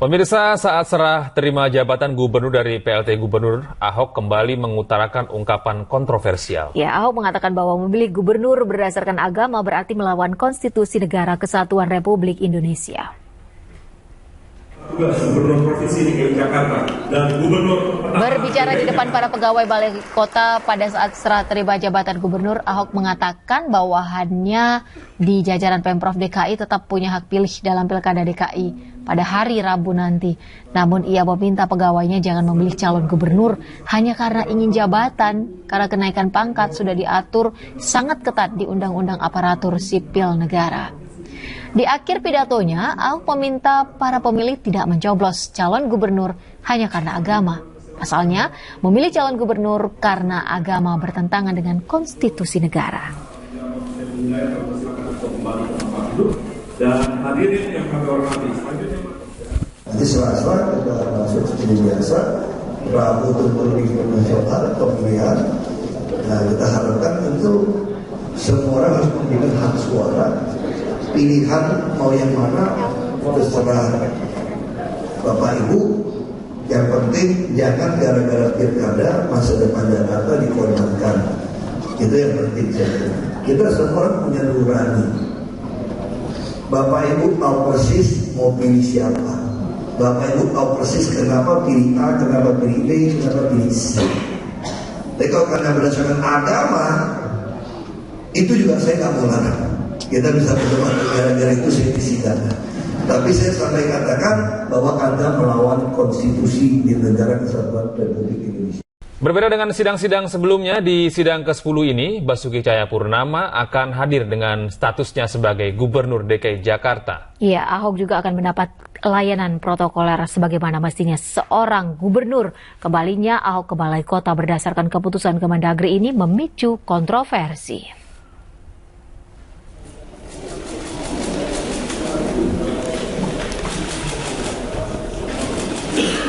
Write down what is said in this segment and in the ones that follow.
Pemirsa, saat serah terima jabatan gubernur dari PLT Gubernur, Ahok kembali mengutarakan ungkapan kontroversial. Ya, Ahok mengatakan bahwa memilih gubernur berdasarkan agama berarti melawan Konstitusi Negara Kesatuan Republik Indonesia. Gubernur Provinsi DKI Jakarta dan Gubernur. Berbicara di depan para pegawai balai kota pada saat serah terima jabatan gubernur, Ahok mengatakan bawahannya di jajaran Pemprov DKI tetap punya hak pilih dalam Pilkada DKI pada hari Rabu nanti. Namun ia meminta pegawainya jangan memilih calon gubernur hanya karena ingin jabatan, karena kenaikan pangkat sudah diatur sangat ketat di Undang-Undang Aparatur Sipil Negara. Di akhir pidatonya, Ahok meminta para pemilih tidak mencoblos calon gubernur hanya karena agama. Pasalnya, memilih calon gubernur karena agama bertentangan dengan konstitusi negara. Dan hadirin yang kami hormati, nanti Selasa kita masuk seperti biasa, Rabu tentu nasional pemilihan. Nah, kita harapkan tentu semua orang harus memberikan hak suara. Pilihan mau yang mana terserah Bapak Ibu. Yang penting jangan gara-gara pilkada masa depan Jakarta dikorbankan. Itu yang penting. Kita semua orang punya nurani. Bapak Ibu tahu persis mau pilih siapa. Bapak Ibu tahu persis kenapa pilih A, kenapa pilih B, kenapa pilih C. Tapi kalau karena berdasarkan agama, itu juga saya nggak mau larang. Kita bisa berdebat gara-gara itu saya disidang. Tapi saya sampai katakan bahwa Anda melawan konstitusi di negara kesatuan Republik Indonesia. Berbeda dengan sidang-sidang sebelumnya, di sidang ke-10 ini, Basuki Cahayapurnama akan hadir dengan statusnya sebagai Gubernur DKI Jakarta. Iya, Ahok juga akan mendapat layanan protokoler sebagaimana mestinya seorang gubernur. Kembalinya Ahok ke Balai Kota berdasarkan keputusan Kemendagri ini memicu kontroversi.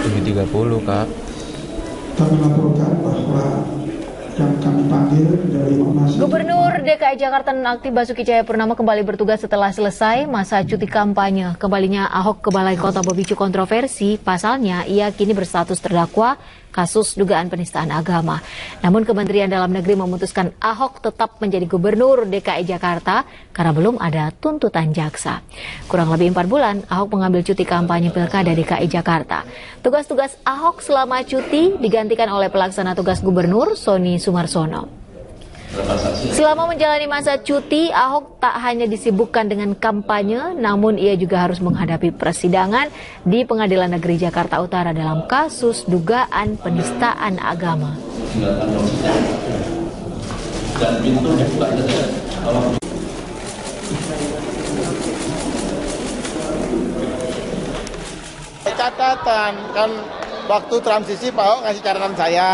7.30 Kak. Kami melaporkan bahwa yang kami panggil dari Ormas. Gubernur DKI Jakarta nonaktif Basuki Cahayapurnama kembali bertugas setelah selesai masa cuti kampanye. Kembalinya Ahok ke Balai Kota memicu kontroversi. Pasalnya, ia kini berstatus terdakwa kasus dugaan penistaan agama. Namun Kementerian Dalam Negeri memutuskan Ahok tetap menjadi Gubernur DKI Jakarta karena belum ada tuntutan jaksa. Kurang lebih 4 bulan, Ahok mengambil cuti kampanye Pilkada DKI Jakarta. Tugas-tugas Ahok selama cuti digantikan oleh pelaksana tugas Gubernur Sony Sumarsono. Selama menjalani masa cuti, Ahok tak hanya disibukkan dengan kampanye, namun ia juga harus menghadapi persidangan di Pengadilan Negeri Jakarta Utara dalam kasus dugaan penistaan agama. Catatan kan waktu transisi Pak Ahok ngasih catatan saya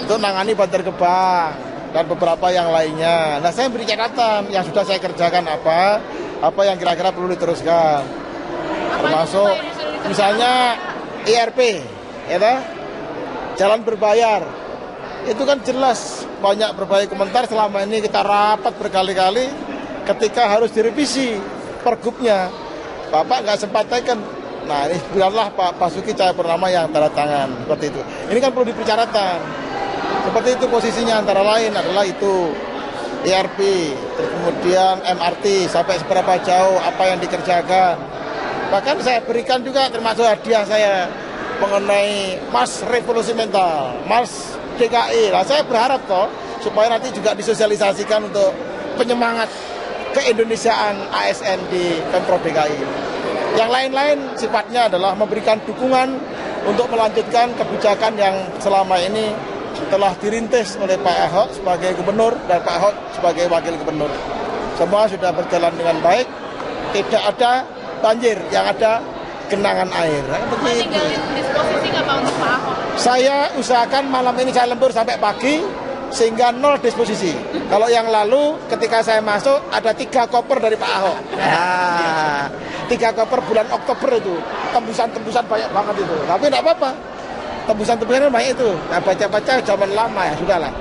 untuk nangani Bantar Gebang dan beberapa yang lainnya. Nah, saya beri catatan yang sudah saya kerjakan apa yang kira-kira perlu diteruskan. Termasuk misalnya IRP, ya, jalan berbayar. Itu kan jelas banyak berbagai komentar selama ini kita rapat berkali-kali ketika harus direvisi pergubnya. Bapak nggak sempat tekan. Nah, ini biarlah Pak Basuki Cahayapurnama yang tanda tangan seperti itu. Ini kan perlu dipercarakan. Seperti itu posisinya, antara lain adalah itu IRP, terus kemudian MRT sampai seberapa jauh apa yang dikerjakan. Bahkan saya berikan juga termasuk hadiah saya mengenai Mars Revolusi Mental, Mars DKI. Nah, saya berharap toh supaya nanti juga disosialisasikan untuk penyemangat keindonesiaan ASN di Pemprov DKI. Yang lain-lain sifatnya adalah memberikan dukungan untuk melanjutkan kebijakan yang selama ini telah dirintis oleh Pak Ahok sebagai gubernur dan Pak Ahok sebagai wakil gubernur. Semua sudah berjalan dengan baik, tidak ada banjir, yang ada genangan air. Nah, begitu. Disposisi nggak Pak untuk Pak Ahok? Saya usahakan malam ini saya lembur sampai pagi sehingga 0 disposisi. Kalau yang lalu ketika saya masuk ada 3 koper dari Pak Ahok. Nah, 3 koper bulan Oktober itu, tembusan-tembusan banyak banget itu. Tapi tidak apa-apa. Tembusan-tembusan banyak itu. Nah, baca-baca zaman lama ya, sudahlah.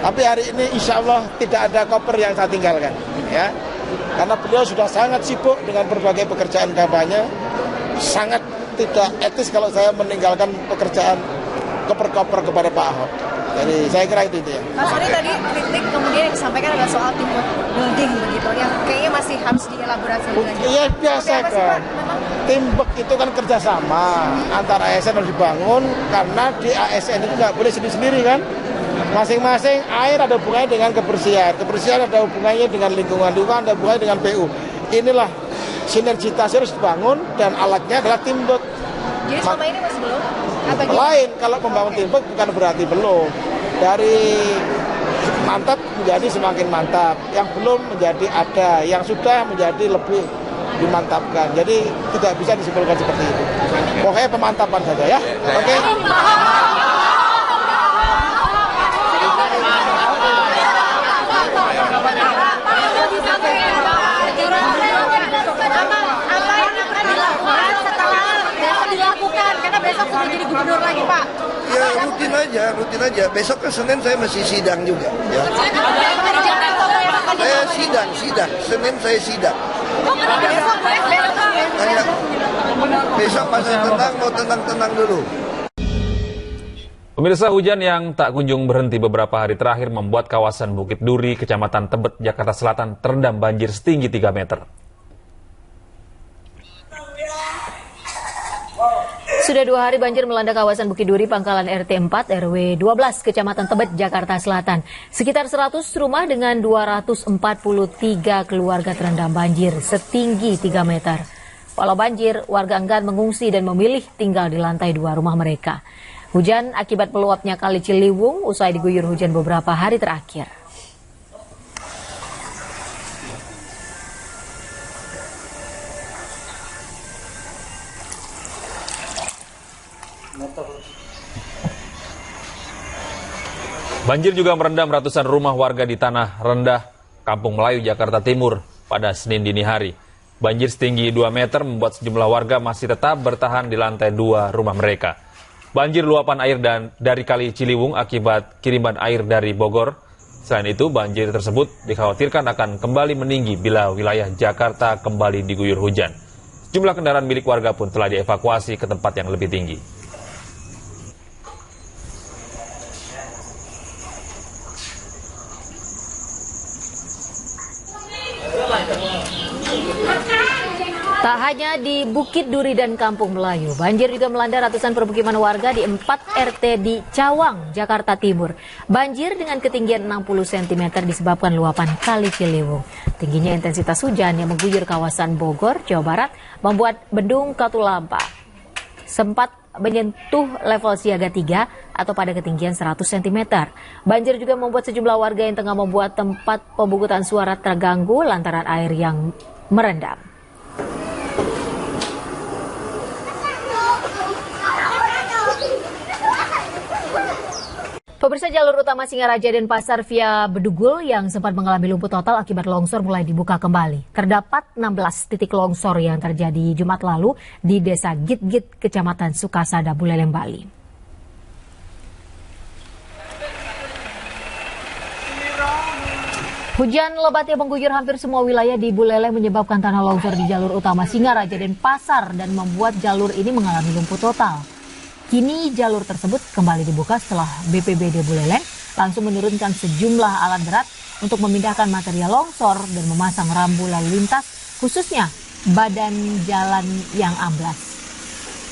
Tapi hari ini insya Allah tidak ada koper yang saya tinggalkan. Ya. Karena beliau sudah sangat sibuk dengan berbagai pekerjaan kampanye. Sangat tidak etis kalau saya meninggalkan pekerjaan koper-koper kepada Pak Ahok. Jadi saya kira itu ya. Mas Soni tadi kritik kemudian yang disampaikan adalah soal teamwork building begitu, yang kayaknya masih harus dielaborasi lagi. Iya biasa kan. Teamwork itu kan kerjasama antara ASN harus dibangun, karena di ASN itu nggak boleh sendiri-sendiri kan. Masing-masing air ada hubungannya dengan kebersihan ada hubungannya dengan lingkungan ada hubungannya dengan PU. Inilah sinergitas harus dibangun dan alatnya adalah teamwork. Jadi selama ini masih belum? Lain, kalau membangun teamwork bukan berarti belum. Dari mantap menjadi semakin mantap, yang belum menjadi ada, yang sudah menjadi lebih dimantapkan. Jadi tidak bisa disimpulkan seperti itu. Pokoknya pemantapan saja ya. Oke. Besok sudah jadi gubernur lagi, Pak. Ya rutin aja. Besok kan Senin saya masih sidang juga. Ya. Saya sidang. Senin saya sidang. Besok masa tenang, mau tenang dulu. Pemirsa, hujan yang tak kunjung berhenti beberapa hari terakhir membuat kawasan Bukit Duri, Kecamatan Tebet, Jakarta Selatan terendam banjir setinggi 3 meter. Sudah 2 hari banjir melanda kawasan Bukit Duri, Pangkalan RT 4 RW 12 Kecamatan Tebet, Jakarta Selatan. Sekitar 100 rumah dengan 243 keluarga terendam banjir setinggi 3 meter. Walau banjir, warga enggan mengungsi dan memilih tinggal di lantai 2 rumah mereka. Hujan akibat meluapnya Kali Ciliwung usai diguyur hujan beberapa hari terakhir. Banjir juga merendam ratusan rumah warga di Tanah Rendah, Kampung Melayu, Jakarta Timur pada Senin dini hari. Banjir setinggi 2 meter membuat sejumlah warga masih tetap bertahan di lantai 2 rumah mereka. Banjir luapan air dari Kali Ciliwung akibat kiriman air dari Bogor. Selain itu, banjir tersebut dikhawatirkan akan kembali meninggi bila wilayah Jakarta kembali diguyur hujan. Jumlah kendaraan milik warga pun telah dievakuasi ke tempat yang lebih tinggi. Tak hanya di Bukit Duri dan Kampung Melayu, banjir juga melanda ratusan permukiman warga di 4 RT di Cawang, Jakarta Timur. Banjir dengan ketinggian 60 cm disebabkan luapan Kali Ciliwung. Tingginya intensitas hujan yang mengguyur kawasan Bogor, Jawa Barat, membuat Bendung Katulampa sempat menyentuh level siaga 3 atau pada ketinggian 100 cm. Banjir juga membuat sejumlah warga yang tengah membuat tempat pemungutan suara terganggu lantaran air yang merendam. Pemirsa, jalur utama Singaraja dan Pasar via Bedugul yang sempat mengalami lumpuh total akibat longsor mulai dibuka kembali. Terdapat 16 titik longsor yang terjadi Jumat lalu di Desa Git-Git, Kecamatan Sukasada, Buleleng, Bali. Hujan lebat yang mengguyur hampir semua wilayah di Buleleng menyebabkan tanah longsor di jalur utama Singaraja dan Pasar dan membuat jalur ini mengalami lumpuh total. Kini jalur tersebut kembali dibuka setelah BPBD Buleleng langsung menurunkan sejumlah alat berat untuk memindahkan material longsor dan memasang rambu lalu lintas, khususnya badan jalan yang amblas.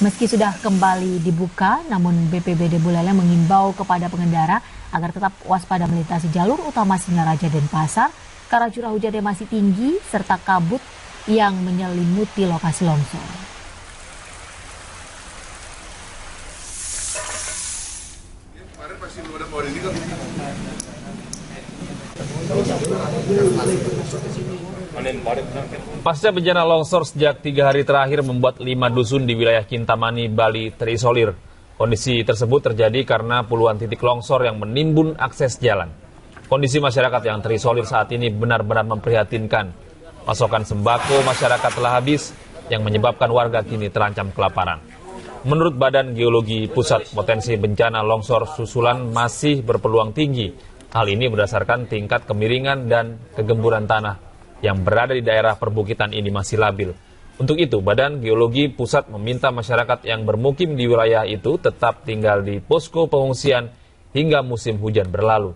Meski sudah kembali dibuka, namun BPBD Buleleng mengimbau kepada pengendara agar tetap waspada melintasi jalur utama Singaraja dan Pasar karena curah hujannya masih tinggi serta kabut yang menyelimuti lokasi longsor. Pasca bencana longsor sejak 3 hari terakhir membuat 5 dusun di wilayah Kintamani, Bali terisolir. Kondisi tersebut terjadi karena puluhan titik longsor yang menimbun akses jalan. Kondisi masyarakat yang terisolir saat ini benar-benar memprihatinkan. Pasokan sembako masyarakat telah habis yang menyebabkan warga kini terancam kelaparan. Menurut Badan Geologi Pusat, potensi bencana longsor susulan masih berpeluang tinggi. Hal ini berdasarkan tingkat kemiringan dan kegemburan tanah yang berada di daerah perbukitan ini masih labil. Untuk itu, Badan Geologi Pusat meminta masyarakat yang bermukim di wilayah itu tetap tinggal di posko pengungsian hingga musim hujan berlalu.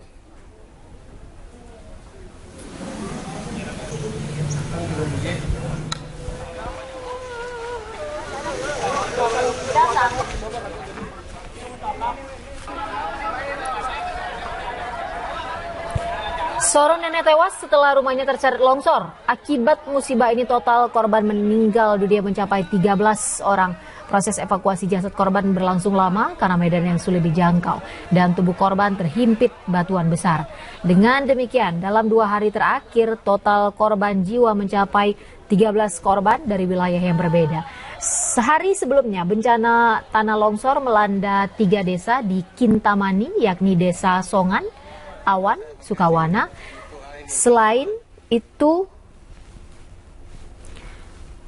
Seorang nenek tewas setelah rumahnya terseret longsor. Akibat musibah ini total korban meninggal dunia mencapai 13 orang. Proses evakuasi jasad korban berlangsung lama karena medan yang sulit dijangkau dan tubuh korban terhimpit batuan besar. Dengan demikian, dalam 2 hari terakhir total korban jiwa mencapai 13 korban dari wilayah yang berbeda. Sehari sebelumnya bencana tanah longsor melanda 3 desa di Kintamani, yakni Desa Songan, Awan, Sukawana. Selain itu,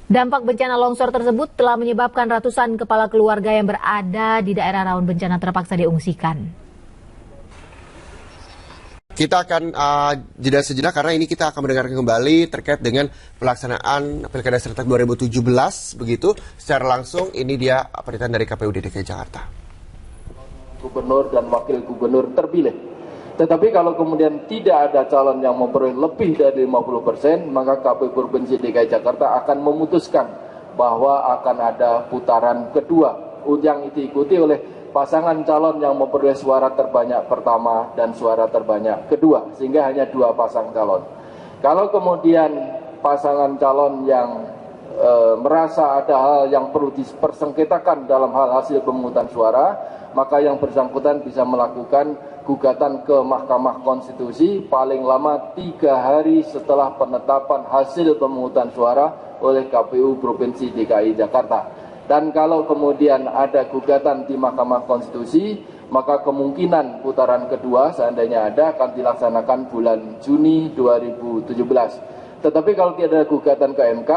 dampak bencana longsor tersebut telah menyebabkan ratusan kepala keluarga yang berada di daerah rawan bencana terpaksa diungsikan. Kita akan jeda sejenak karena ini kita akan mendengarkan kembali terkait dengan pelaksanaan Pilkada Serentak 2017 begitu secara langsung. Ini dia pernyataan dari KPU DKI Jakarta. Gubernur dan wakil gubernur terpilih. Tetapi kalau kemudian tidak ada calon yang memperoleh lebih dari 50%, maka KPU Provinsi DKI Jakarta akan memutuskan bahwa akan ada putaran kedua yang diikuti oleh pasangan calon yang memperoleh suara terbanyak pertama dan suara terbanyak kedua, sehingga hanya 2 pasang calon. Kalau kemudian pasangan calon yang merasa ada hal yang perlu dipersengketakan dalam hal hasil pemungutan suara, maka yang bersangkutan bisa melakukan gugatan ke Mahkamah Konstitusi paling lama 3 hari setelah penetapan hasil pemungutan suara oleh KPU Provinsi DKI Jakarta. Dan kalau kemudian ada gugatan di Mahkamah Konstitusi, maka kemungkinan putaran kedua seandainya ada akan dilaksanakan bulan Juni 2017. Tetapi kalau tidak ada gugatan ke MK,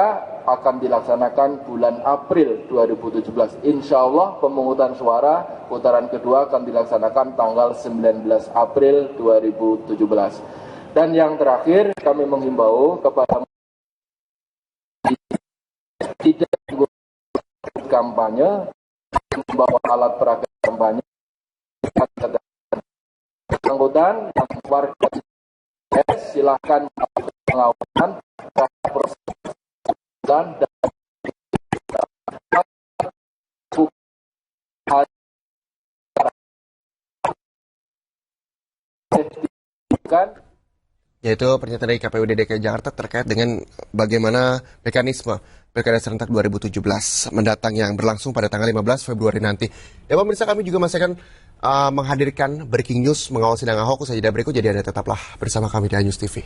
akan dilaksanakan bulan April 2017. Insya Allah pemungutan suara putaran kedua akan dilaksanakan tanggal 19 April 2017. Dan yang terakhir, kami menghimbau kepada tidak menggunakan kampanye, membawa alat peraga kampanye, angkutan yang warga silahkan pengawasan proses dan yaitu pernyataan dari KPU DKI Jakarta terkait dengan bagaimana mekanisme Pilkada Serentak 2017 mendatang yang berlangsung pada tanggal 15 Februari nanti. Dan pemirsa, kami juga masih akan menghadirkan breaking news mengawal sidang Ahok. Usai jeda berikut, jadi Anda tetaplah bersama kami di News TV.